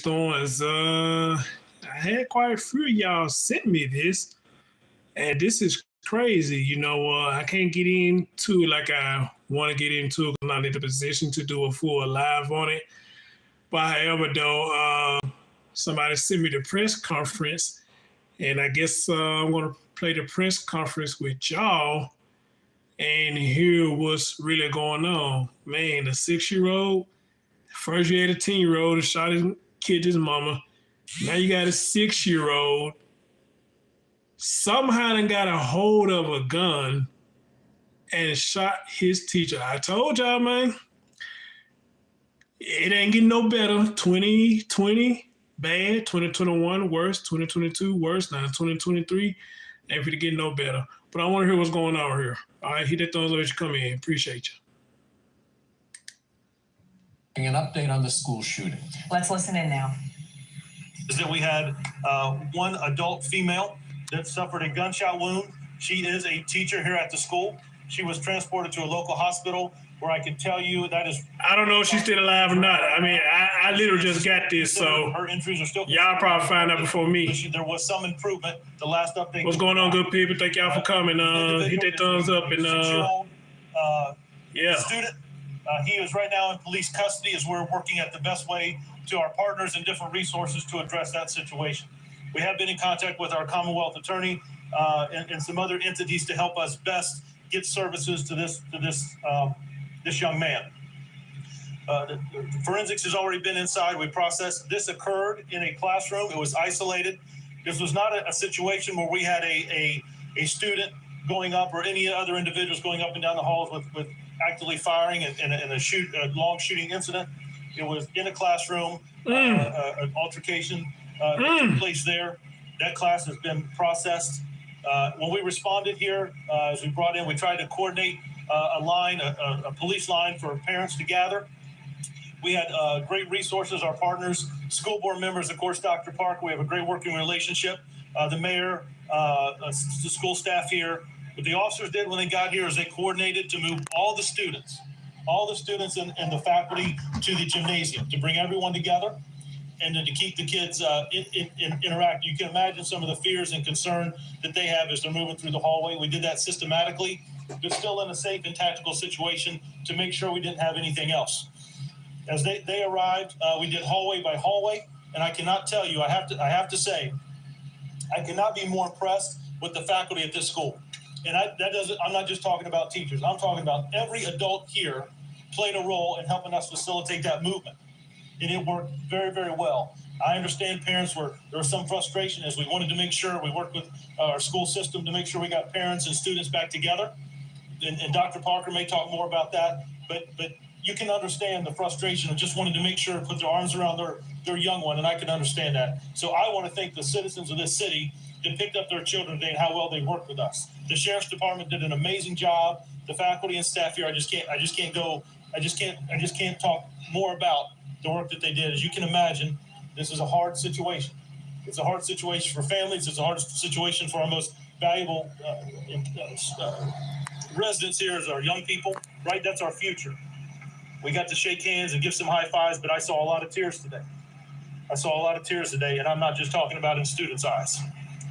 Thorns. I had quite a few of y'all sent me this, and this is crazy. I can't get into it like I want to get into it. I'm not in the position to do a full live on it. But however, though, somebody sent me the press conference, and I guess I'm gonna play the press conference with y'all and hear what's really going on. Man, the 6-year-old, first you had a 10-year-old and shot his kid, his mama. Now you got a 6-year-old. Somehow done got a hold of a gun and shot his teacher. I told y'all, man, it ain't getting no better. 2020, bad. 2021, worse. 2022, worse. Now 2023, ain't finna get no better. But I want to hear what's going on here. All right, hit that thumbs up as you come in. Appreciate you. An update on the school shooting. Let's listen in now. Is that we had one adult female that suffered a gunshot wound. She is a teacher here at the school. She was transported to a local hospital where I can tell you that is... I don't know if she's still alive or not. I mean, I literally just got this, so her injuries are still... Y'all probably find out before me. There was some improvement. The last update... What's going on, good people? Thank y'all for coming. Hit that thumbs up and... yeah. Student. He is right now in police custody as we're working at the best way to our partners and different resources to address that situation. We have been in contact with our Commonwealth attorney and some other entities to help us best get services to this young man. The forensics has already been inside. We processed. This occurred in a classroom. It was isolated. This was not a situation where we had a student going up or any other individuals going up and down the halls with actively firing and a long shooting incident. It was in a classroom, an altercation took place there. That class has been processed. When we responded here, as we brought in, we tried to coordinate a police line for parents to gather. We had great resources, our partners, school board members, of course, Dr. Park. We have a great working relationship. The mayor, the school staff here. What the officers did when they got here is they coordinated to move all the students and the faculty to the gymnasium to bring everyone together and then to keep the kids interacting. You can imagine some of the fears and concern that they have as they're moving through the hallway. We did that systematically, but still in a safe and tactical situation to make sure we didn't have anything else. As they arrived, we did hallway by hallway, and I cannot tell you, I have to say, I cannot be more impressed with the faculty at this school. And I'm not just talking about teachers. I'm talking about every adult here played a role in helping us facilitate that movement. And it worked very, very well. I understand there was some frustration as we wanted to make sure we worked with our school system to make sure we got parents and students back together. And Dr. Parker may talk more about that, but you can understand the frustration of just wanting to make sure put their arms around their young one, and I can understand that. So I want to thank the citizens of this cip that picked up their children today and how well they worked with us. The sheriff's department did an amazing job. The faculty and staff here, I just can't talk more about the work that they did. As you can imagine, this is a hard situation. It's a hard situation for families. It's a hard situation for our most valuable residents here as our young people, right? That's our future. We got to shake hands and give some high fives, but I saw a lot of tears today. And I'm not just talking about in students' eyes,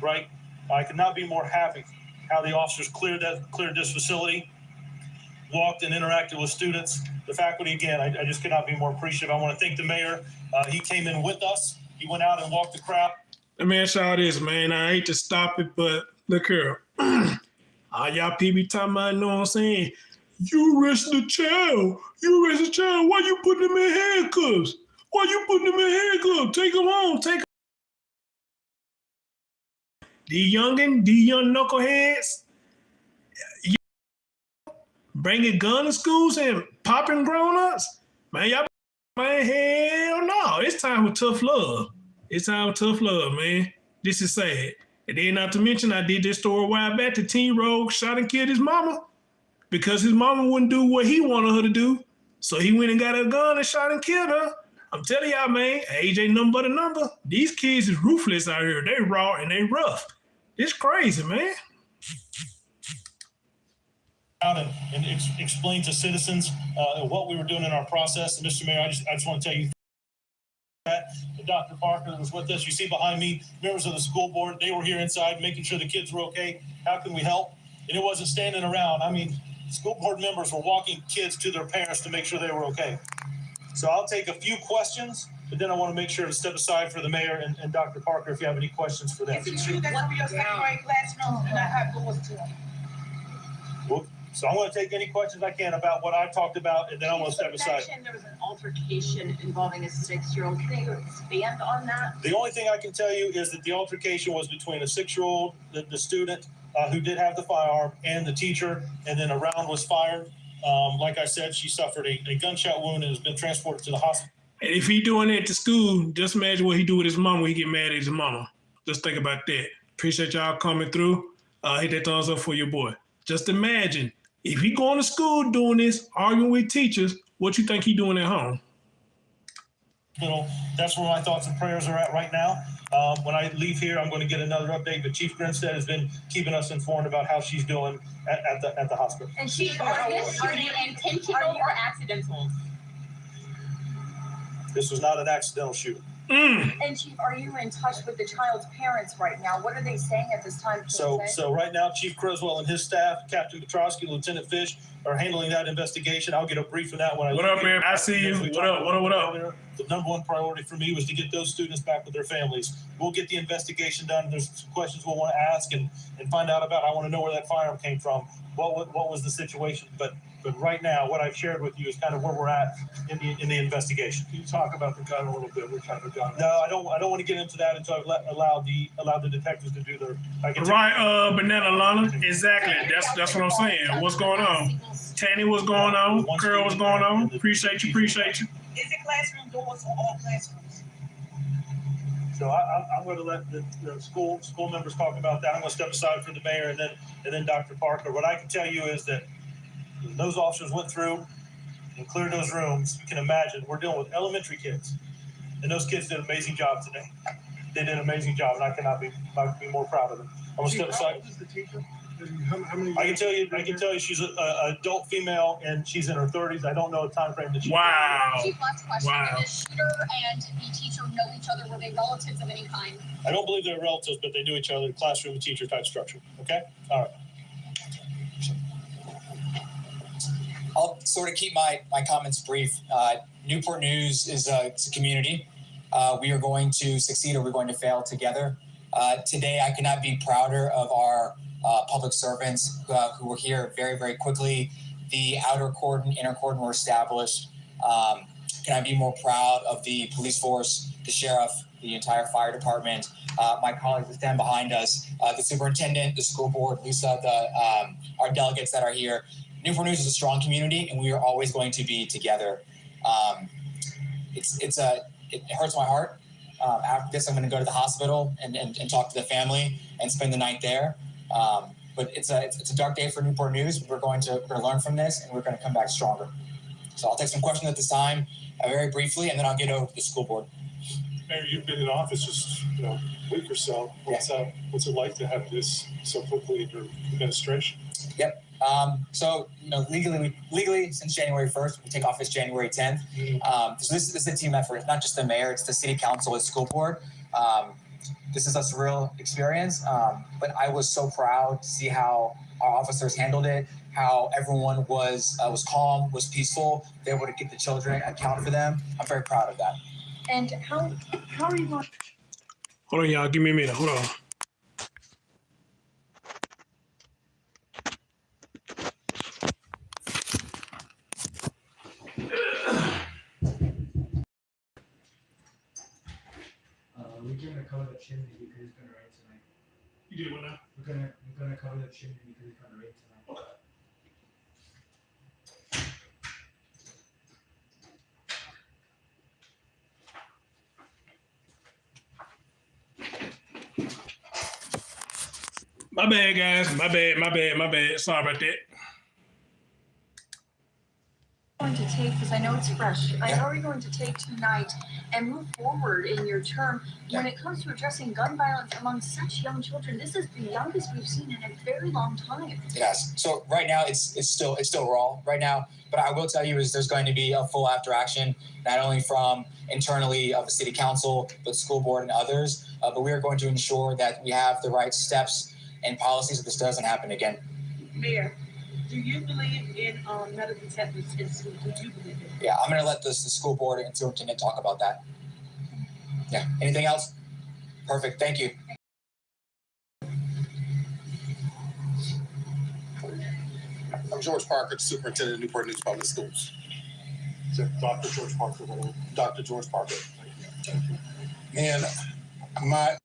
right? I could not be more happy how the officers cleared this facility, walked and interacted with students. The faculty, again, I just could not be more appreciative. I want to thank the mayor. He came in with us. He went out and walked the crowd. Let me ask y'all this, man. I hate to stop it, but look here. All y'all PB talking about, you know what I'm saying? You arrested the child. Why you putting him in handcuffs? Take him home. These young knuckleheads bringing gun to schools and popping grown-ups? Man, hell no. It's time for tough love. Man. This is sad. And then not to mention, I did this story a while back. The 10-year-old shot and killed his mama because his mama wouldn't do what he wanted her to do. So he went and got a gun and shot and killed her. I'm telling y'all, man, age ain't nothing but a number. These kids is ruthless out here. They raw and they rough. It's crazy, man. Out and explain to citizens what we were doing in our process. And Mr. Mayor, I just want to tell you Dr. Parker was with us. You see behind me, members of the school board, they were here inside making sure the kids were okay. How can we help? And it wasn't standing around. I mean, school board members were walking kids to their parents to make sure they were okay. So I'll take a few questions, but then I want to make sure to step aside for the mayor and Dr. Parker if you have any questions for them. Is it true that some of your second grade classrooms do not have doors to them? Well, so I'm going to take any questions I can about what I talked about, and then I'm going to step aside. You mentioned there was an altercation involving a 6-year-old. Can you expand on that? The only thing I can tell you is that the altercation was between a 6-year-old, the student who did have the firearm, and the teacher, and then a round was fired. Like I said, she suffered a gunshot wound and has been transported to the hospital. And if he doing that to school, just imagine what he do with his mama when he get mad at his mama. Just think about that. Appreciate y'all coming through. Hit that thumbs up for your boy. Just imagine, if he going to school doing this, arguing with teachers, what you think he doing at home? That's where my thoughts and prayers are at right now. When I leave here, I'm going to get another update, but Chief Grinstead has been keeping us informed about how she's doing at the hospital. And Chief, are you intentional or accidental? This was not an accidental shooting. And Chief, are you in touch with the child's parents right now? What are they saying at this time? So right now, Chief Creswell and his staff, Captain Petrosky, Lieutenant Fish, are handling that investigation. I'll get a brief of that when I. What up, man? I see you. What up? The number one priority for me was to get those students back with their families. We'll get the investigation done. There's some questions we'll want to ask and find out about. I want to know where that firearm came from. What was the situation? But right now, what I've shared with you is kind of where we're at in the investigation. Can you talk about the gun a little bit? What type of gun? No, I don't want to get into that until I've allowed the detectives to do their. Right, Banana Lana. Exactly. That's what I'm saying. What's going on? Tanny, what's going on? Curl, what's going on? Appreciate you. Is it classroom doors for all classrooms? So I'm going to let the school members talk about that. I'm going to step aside for the mayor and then Dr. Parker. What I can tell you is that those officers went through and cleared those rooms. You can imagine we're dealing with elementary kids, and those kids did an amazing job today. They did an amazing job, and I cannot be more proud of them. I'm going to step aside. How old is the teacher? How many I can tell you she's an adult female, and she's in her 30s. I don't know the time frame that she. Wow. Chief, last question. Wow. Did the shooter and the teacher know each other? Were they relatives of any kind? I don't believe they're relatives, but they knew each other. Classroom and teacher type structure. Okay. All right. I'll sort of keep my comments brief. Newport News is a community. We are going to succeed or we're going to fail together. Today, I cannot be prouder of our public servants who were here very, very quickly. The outer cordon, inner cordon were established. Can I be more proud of the police force, the sheriff, the entire fire department, my colleagues that stand behind us, the superintendent, the school board, Lisa, our delegates that are here. Newport News is a strong community, and we are always going to be together. It hurts my heart. After this, I'm going to go to the hospital and talk to the family and spend the night there. But it's a dark day for Newport News. We're going to learn from this, and we're going to come back stronger. So I'll take some questions at this time, very briefly, and then I'll get over to the school board. Mayor, you've been in office just a week or so. What's it like to have this so quickly in your administration? Yep. So, legally since January 1st, we take office January 10th. So this is a team effort. It's not just the mayor, it's the city council, it's school board. This is a surreal experience, but I was so proud to see how our officers handled it, how everyone was calm, was peaceful. They were able to get the children, account for them. I'm very proud of that. And how are you going? Hold on, y'all. Give me a minute. Hold on. We're gonna cover the chimney because it's gonna rain tonight. You did what now? We're gonna cover the chimney because it's gonna rain tonight. Okay. My bad, guys. My bad. Sorry about that. Going to take, because I know it's fresh, how are you going to take tonight and move forward in your term. When it comes to addressing gun violence among such young children, this is the youngest we've seen in a very long time. Yes. So right now it's still raw right now, but I will tell you is there's going to be a full after action, not only from internally of the city council, but school board and others, but we are going to ensure that we have the right steps and policies that this doesn't happen again. Mayor, do you believe in metal detectors in school? Do you believe in it? Yeah, I'm going to let the school board and superintendent talk about that. Yeah. Anything else? Perfect. Thank you. I'm George Parker, Superintendent of Newport News Public Schools. Is that Dr. George Parker? Dr. George Parker. And my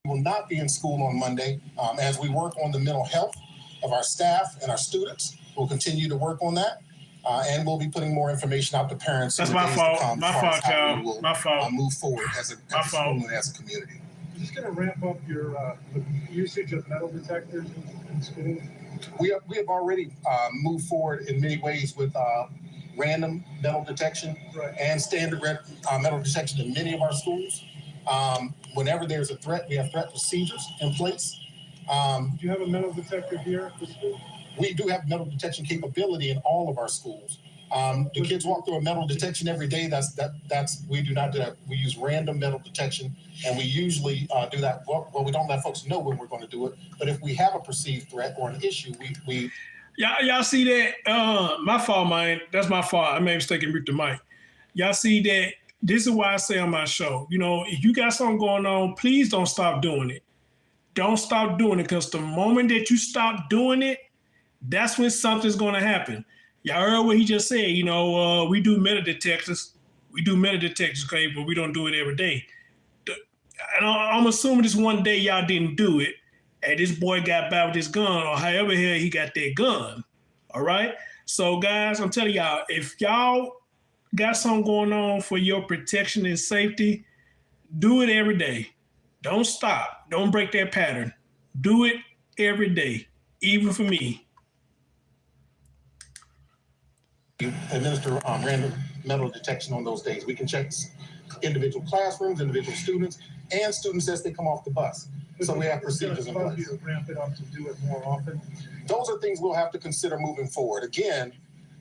will not be in school on Monday as we work on the mental health of our staff and our students. We'll continue to work on that, and we'll be putting more information out to parents. That's in the my days fault. to come My as far as fault, how we Cal. will, My fault. Move forward as a school and as a community. Is this going to ramp up your the usage of metal detectors in school? We have already moved forward in many ways with random metal detection and standard metal detection in many of our schools. Whenever there's a threat, we have threat procedures in place. Do you have a metal detector here at the school? We do have metal detection capability in all of our schools. The kids walk through a metal detection every day. We do not do that. We use random metal detection, and we usually do that. Well, we don't let folks know when we're going to do it. But if we have a perceived threat or an issue, we Y'all see that? My fault, man. That's my fault. I made a mistake and mute the mic. Y'all see that? This is why I say on my show, if you got something going on, please don't stop doing it. Don't stop doing it, because the moment that you stop doing it, that's when something's going to happen. Y'all heard what he just said. We do metal detectors. Okay, but we don't do it every day. And I'm assuming this one day y'all didn't do it, and this boy got by with his gun, or however hell he got that gun. All right? So, guys, I'm telling y'all, if y'all got something going on for your protection and safety, do it every day. Don't stop. Don't break that pattern. Do it every day, even for me. administer random metal detection on those days. We can check individual classrooms, individual students, and students as they come off the bus. So we have procedures in place. You ramp it up to do it more often. Those are things we'll have to consider moving forward. Again,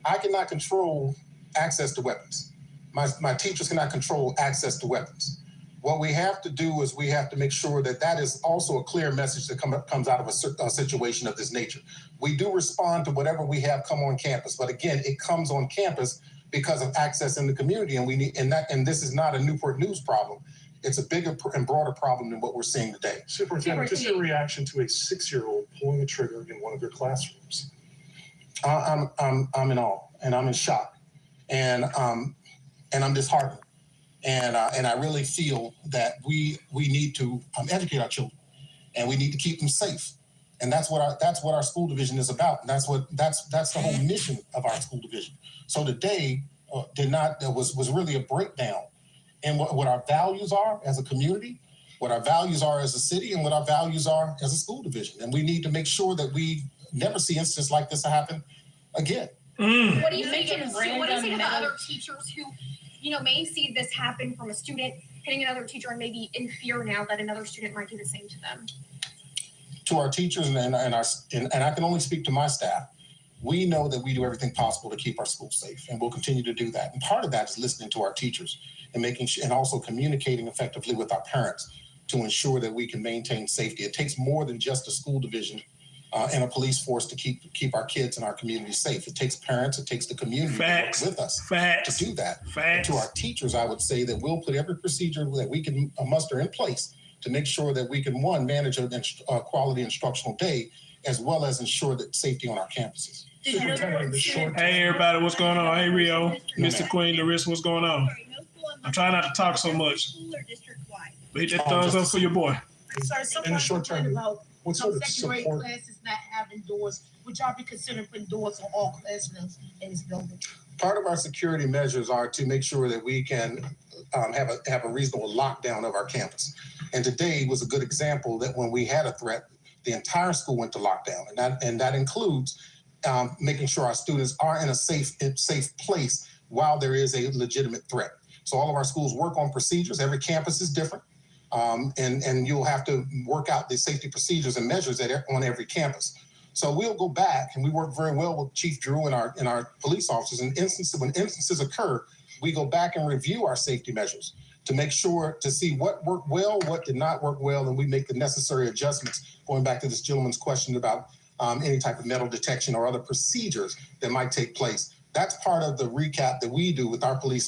I cannot control access to weapons. My teachers cannot control access to weapons. What we have to do is we have to make sure that that is also a clear message that comes out of a situation of this nature. We do respond to whatever we have come on campus, but again, it comes on campus because of access in the community, and we need and this is not a Newport News problem. It's a bigger and broader problem than what we're seeing today. Superintendent, just your reaction to a 6-year-old pulling the trigger in one of your classrooms. I'm in awe, and I'm in shock, and I'm disheartened. And I really feel that we need to educate our children, and we need to keep them safe. And that's what our school division is about. And that's the whole mission of our school division. So today was really a breakdown in what our values are as a community, what our values are as a city, and what our values are as a school division. And we need to make sure that we never see incidents like this happen again. What do you think of the other teachers who, may see this happen from a student hitting another teacher and maybe in fear now that another student might do the same to them? to our teachers and I can only speak to my staff. We know that we do everything possible to keep our schools safe, and we'll continue to do that. And part of that is listening to our teachers and making sure, and also communicating effectively with our parents to ensure that we can maintain safety. It takes more than just a school division and a police force to keep our kids and our community safe. It takes parents, it takes the community Facts. to work with us Facts. to do that. And Facts. to our teachers, I would say that we'll put every procedure that we can muster in place to make sure that we can, one, manage a quality instructional day, as well as ensure that safety on our campuses. Did you know there were Hey, everybody, what's going on? Hey, Rio, Mr. Queen, Larissa, what's going on? I'm trying not to talk so much. But hit that thumbs up for your boy. Sir, In the someone short term, complained about what some sort of second grade support? classes not having doors. Would y'all be considering putting doors on all classrooms in this building? Part of our security measures are to make sure that we can have a reasonable lockdown of our campus. And today was a good example that when we had a threat, the entire school went to lockdown, and that includes making sure our students are in a safe place while there is a legitimate threat. So all of our schools work on procedures. Every campus is different, and you'll have to work out the safety procedures and measures on every campus. So we'll go back, and we work very well with Chief Drew and our police officers. And when instances occur, we go back and review our safety measures to make sure to see what worked well, what did not work well, and we make the necessary adjustments. Going back to this gentleman's question about any type of metal detection or other procedures that might take place. That's part of the recap that we do with our police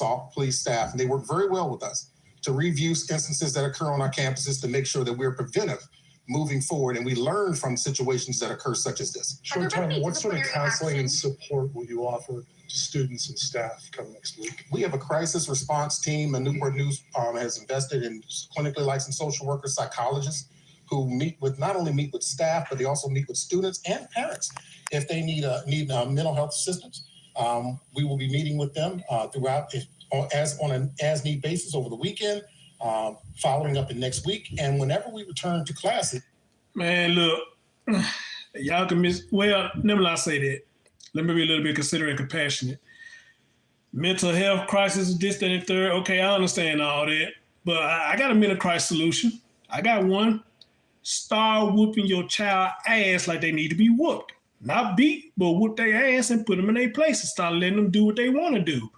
staff, and they work very well with us to review instances that occur on our campuses to make sure that we're preventive moving forward, and we learn from situations that occur such as this. Short term, what sort of disciplinary counseling and action? support will you offer to students and staff come next week? We have a crisis response team, and Newport News has invested in clinically licensed social workers, psychologists, who not only meet with staff, but they also meet with students and parents if they need mental health assistance. We will be meeting with them throughout on an as-need basis over the weekend, following up in next week, and whenever we return to class. Man, look, y'all can well, let me not say that. Let me be a little bit considerate and compassionate. Mental health crisis, this, that, and third. Okay, I understand all that, but I got a mental crisis solution. I got one. Start whooping your child ass like they need to be whooped. Not beat, but whoop their ass and put them in their place and start letting them do what they want to do.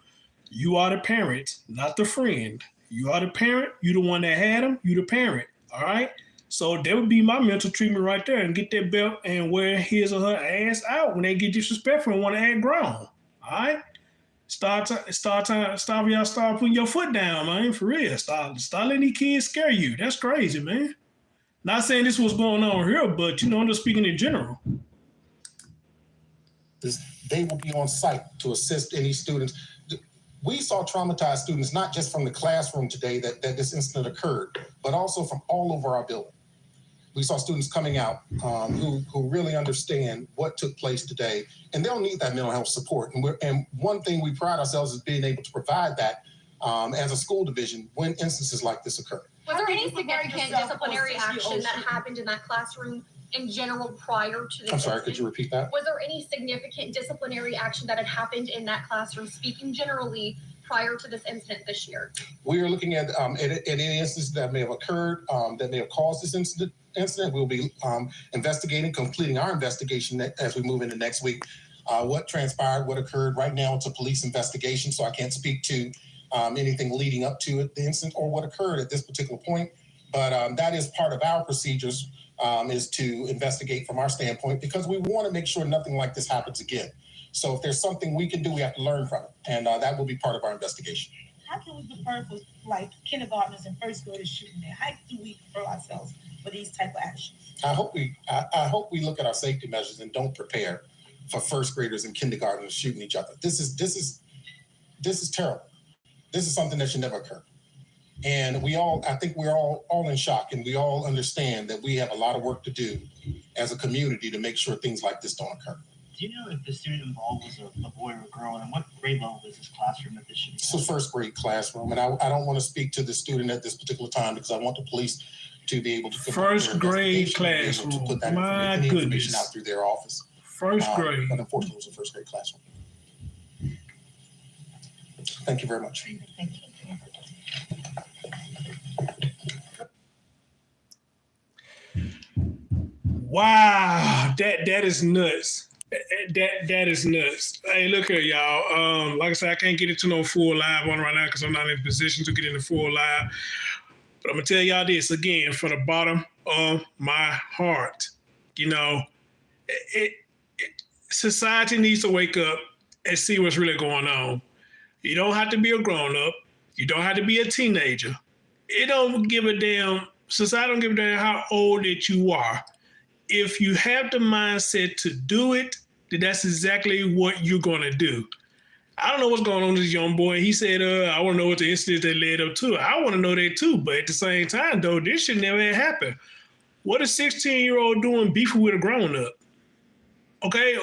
You are the parent, not the friend. You are the parent. You the one that had them. You the parent. All right? So that would be my mental treatment right there, and get that belt and wear his or her ass out when they get disrespectful and want to act grown. All right? Stop y'all start putting your foot down, man, for real. Stop letting these kids scare you. That's crazy, man. Not saying this was going on here, but, I'm just speaking in general. They will be on site to assist any students. We saw traumatized students, not just from the classroom today that this incident occurred, but also from all over our building. We saw students coming out who really understand what took place today, and they'll need that mental health support. And one thing we pride ourselves is being able to provide that as a school division when instances like this occur. Was there any significant disciplinary action that happened in that classroom in general prior to this? I'm sorry, could you repeat that? Was there any significant disciplinary action that had happened in that classroom, speaking generally, prior to this incident this year? We are looking at any instances that may have occurred, that may have caused this incident. We'll be investigating, completing our investigation as we move into next week. What transpired, what occurred. Right now, it's a police investigation, so I can't speak to anything leading up to it, the incident or what occurred at this particular point. But that is part of our procedures, is to investigate from our standpoint, because we want to make sure nothing like this happens again. So if there's something we can do, we have to learn from it. And that will be part of our investigation. How can we prepare for like kindergartners and first graders shooting there? How do we prepare ourselves for these type of actions? I hope we look at our safety measures and don't prepare for first graders and kindergartners shooting each other. This is terrible. This is something that should never occur. And I think we're all in shock, and we all understand that we have a lot of work to do as a community to make sure things like this don't occur. Do you know if the student involved was a boy or a girl, and what grade level is this classroom that this should be? It's a first grade classroom, and I don't want to speak to the student at this particular time because I want the police to be able to First grade classroom. To put that My information goodness. out through their office. First grade. But unfortunately, it was a first grade classroom. Thank you very much. Thank you. Wow, that is nuts. That is nuts. Hey, look here, y'all. Like I said, I can't get into no full live on right now because I'm not in a position to get into full live. But I'm gonna tell y'all this again from the bottom of my heart. You know, society needs to wake up and see what's really going on. You don't have to be a grown-up. You don't have to be a teenager. It don't give a damn. Society don't give a damn how old that you are. If you have the mindset to do it, then that's exactly what you're going to do. I don't know what's going on with this young boy. He said, I want to know what the incident that led up to it. I want to know that too. But at the same time, though, this should never have happened. What is a 16-year-old doing beefing with a grown-up? Okay,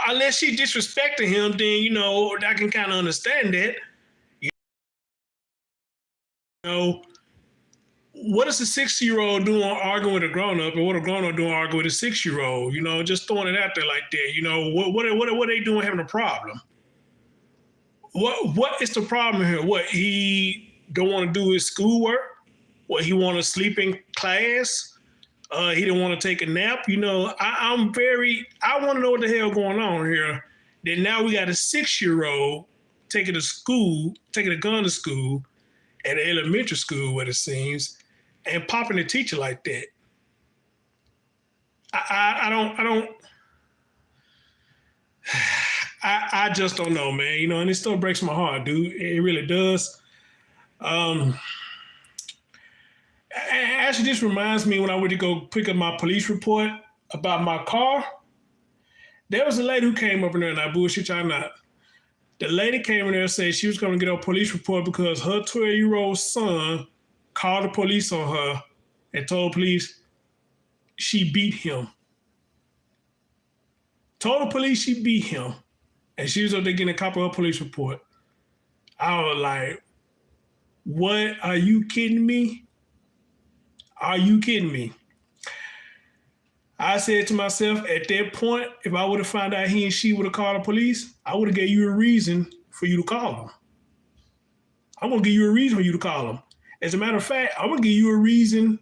unless she disrespecting him, then, you know, I can kind of understand that. You know, what is a 6-year-old doing arguing with a grown-up, and what a grown-up doing arguing with a 6-year-old? You know, just throwing it out there like that. You know, what are they doing having a problem? What is the problem here? What, he don't want to do his schoolwork? What, he want to sleep in class? He didn't want to take a nap? You know, I want to know what the hell going on here. Then now we got a 6-year-old taking a gun to school at an elementary school, what it seems, and popping the teacher like that. I just don't know, man. You know, and it still breaks my heart, dude. It really does. Actually, this reminds me when I went to go pick up my police report about my car. There was a lady who came up in there, and I bullshit y'all not. The lady came in there and said she was going to get a police report because her 12-year-old son called the police on her and told police she beat him. Told the police she beat him. And she was up there getting a copy of her police report. I was like, what? Are you kidding me? Are you kidding me? I said to myself, at that point, if I would have found out he and she would have called the police, I would have gave you a reason for you to call them. I'm going to give you a reason for you to call them. As a matter of fact, I'm going to give you a reason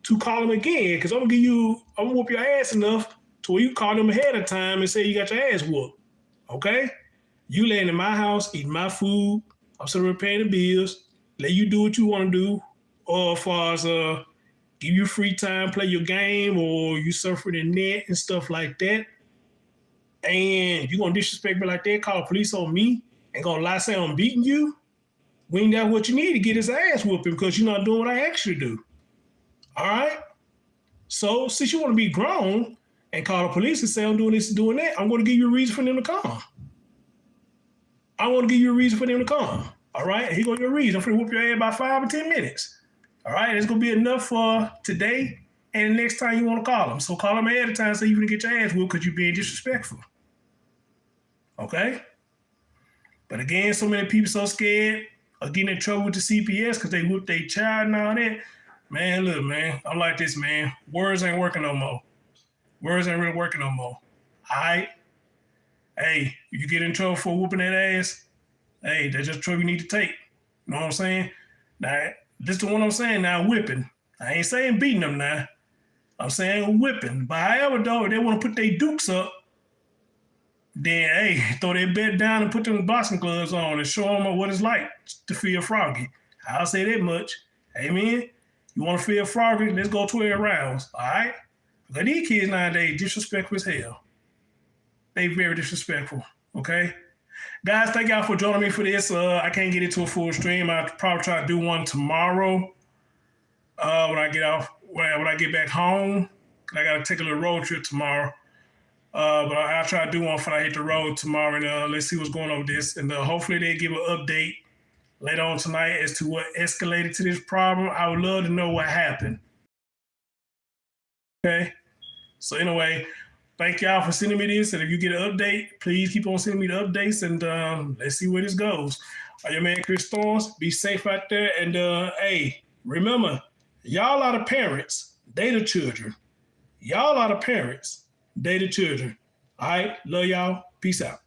to call them again, because I'm going to whoop your ass enough to where you call them ahead of time and say you got your ass whooped. Okay? You laying in my house, eating my food, I'm sitting there paying the bills, let you do what you want to do, or as far as give you free time, play your game, or you surfing the net and stuff like that. And you gonna disrespect me like that, call the police on me, and gonna lie, say I'm beating you? When that's what you need to get his ass whooping because you're not doing what I asked you to do. All right? So since you want to be grown and call the police and say I'm doing this and doing that, I'm going to give you a reason for them to come. I want to give you a reason for them to come. All right? He's going to give you a reason. I'm going to whoop your ass by 5 or 10 minutes. All right? It's going to be enough for today and the next time you want to call them. So call them ahead of time so you can get your ass whooped because you're being disrespectful. Okay? But again, so many people so scared of getting in trouble with the CPS because they whooped their child and all that. Man, look, man, I'm like this, man. Words ain't working no more. Words ain't really working no more. All right? Hey, if you get in trouble for whooping that ass, hey, that's just trouble you need to take. You know what I'm saying? Now, this is the one I'm saying now, whipping. I ain't saying beating them now. I'm saying whipping. But however, though, if they want to put their dukes up, then, hey, throw their bed down and put them boxing gloves on and show them what it's like to feel froggy. I'll say that much. Amen? You want to feel froggy? Let's go 12 rounds, all right? But these kids nowadays disrespectful as hell. They very disrespectful, okay? Guys, thank y'all for joining me for this. I can't get into a full stream. I'll probably try to do one tomorrow when I get off, when I get back home. I got to take a little road trip tomorrow. But I'll try to do one when I hit the road tomorrow, and let's see what's going on with this. And hopefully they give an update later on tonight as to what escalated to this problem. I would love to know what happened. Okay? So anyway, thank y'all for sending me this. And if you get an update, please keep on sending me the updates, and let's see where this goes. Your man, Chris Storms. Be safe out there. And, hey, remember, y'all are the parents. They the children. Y'all are the parents. They the children. All right? Love y'all. Peace out.